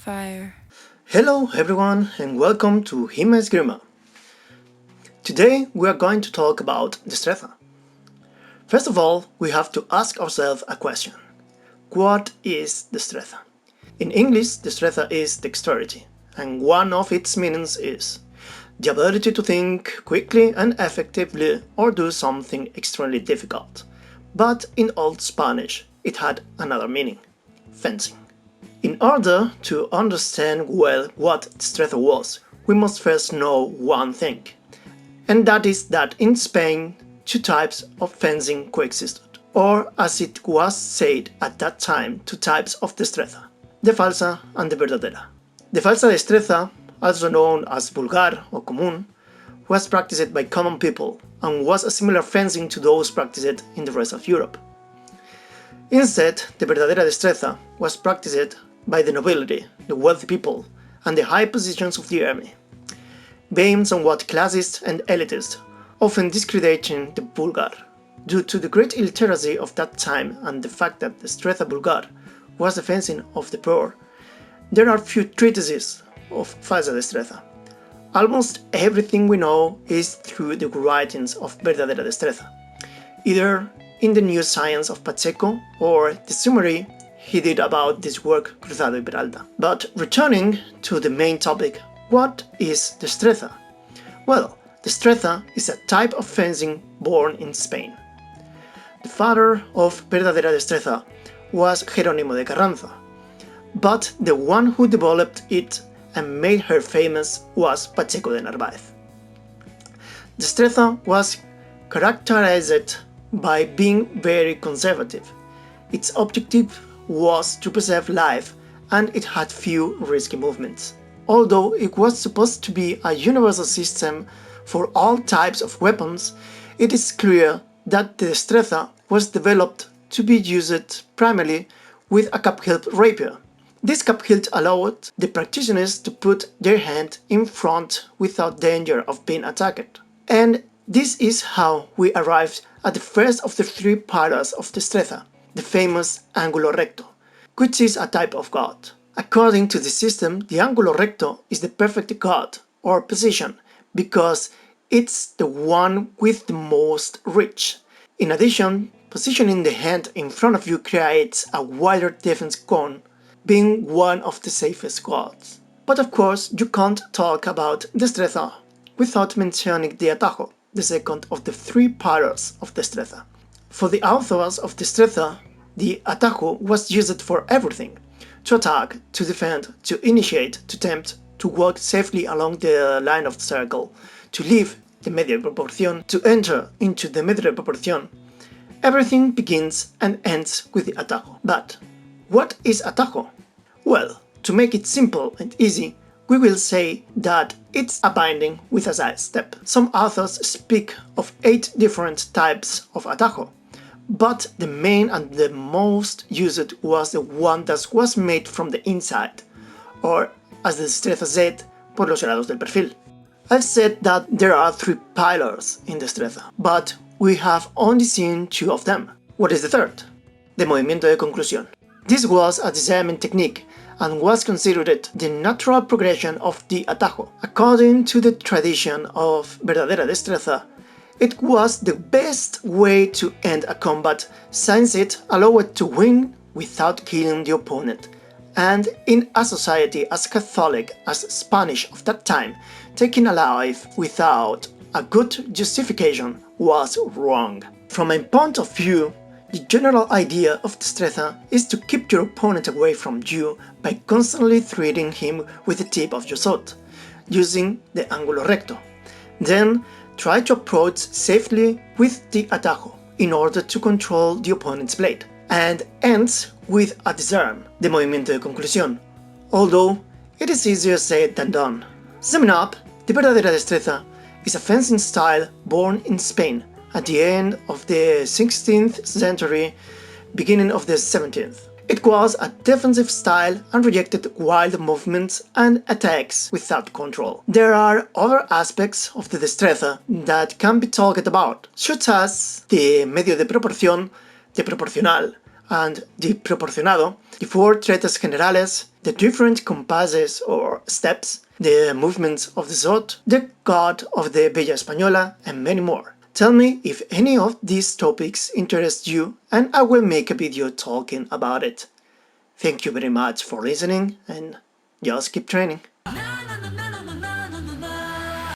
fire. Hello everyone and welcome to Hima Esgrima. Today we are going to talk about Destreza. First of all, we have to ask ourselves a question. What is Destreza? In English, Destreza is dexterity, and one of its meanings is the ability to think quickly and effectively or do something extremely difficult. But in Old Spanish, it had another meaning: fencing. In order to understand well what Destreza was, we must first know one thing, and that is that in Spain, two types of fencing coexisted, or as it was said at that time, two types of Destreza, the falsa and the verdadera. The falsa Destreza, also known as vulgar or común, was practiced by common people and was a similar fencing to those practiced in the rest of Europe. Instead, the verdadera Destreza was practiced by the nobility, the wealthy people, and the high positions of the army, being somewhat classist and elitist, often discrediting the vulgar. Due to the great illiteracy of that time and the fact that the Destreza vulgar was the fencing of the poor, there are few treatises of falsa Destreza. Almost everything we know is through the writings of verdadera Destreza, either in the new science of Pacheco or the summary he did about this work Cruzado y Peralta. But returning to the main topic, what is Destreza? Well, Destreza is a type of fencing born in Spain. The father of verdadera Destreza was Jerónimo de Carranza, but the one who developed it and made her famous was Pacheco de Narváez. Destreza was characterized by being very conservative. Its objective was to preserve life, and it had few risky movements. Although it was supposed to be a universal system for all types of weapons, it is clear that the Destreza was developed to be used primarily with a cup-hilt rapier. This cup-hilt allowed the practitioners to put their hand in front without danger of being attacked. And this is how we arrived at the first of the three pillars of Destreza, the famous ángulo recto, which is a type of God. According to the system, the ángulo recto is the perfect God or position because it's the one with the most reach. In addition, positioning the hand in front of you creates a wider defense cone, being one of the safest gods. But of course, you can't talk about Destreza without mentioning the atajo, the second of the three pillars of Destreza. For the authors of Destreza, the atajo was used for everything: to attack, to defend, to initiate, to tempt, to walk safely along the line of the circle, to leave the media proporción, to enter into the media proporción. Everything begins and ends with the atajo. But what is atajo? Well, to make it simple and easy, we will say that it's a binding with a side step. Some authors speak of 8 different types of atajo, but the main and the most used was the one that was made from the inside, or as the Destreza said, por los lados del perfil. I've said that there are 3 pillars in Destreza, but we have only seen 2 of them. What is the third? The movimiento de conclusión. This was a disarming technique and was considered the natural progression of the atajo. According to the tradition of verdadera Destreza, it was the best way to end a combat since it allowed to win without killing the opponent. And in a society as Catholic as Spanish of that time, taking a life without a good justification was wrong. From my point of view, the general idea of Destreza is to keep your opponent away from you by constantly threatening him with the tip of your sword, using the ángulo recto. Then try to approach safely with the atajo in order to control the opponent's blade, and ends with a disarm, the movimiento de conclusión, although it is easier said than done. Summing up, the verdadera Destreza is a fencing style born in Spain at the end of the 16th century, beginning of the 17th. It was a defensive style and rejected wild movements and attacks without control. There are other aspects of the Destreza that can be talked about, such as the medio de proporción, the proporcional, and the proporcionado, the 4 tretas generales, the different compasses or steps, the movements of the zot, the god of the Bella Española, and many more. Tell me if any of these topics interest you and I will make a video talking about it. Thank you very much for listening and just keep training.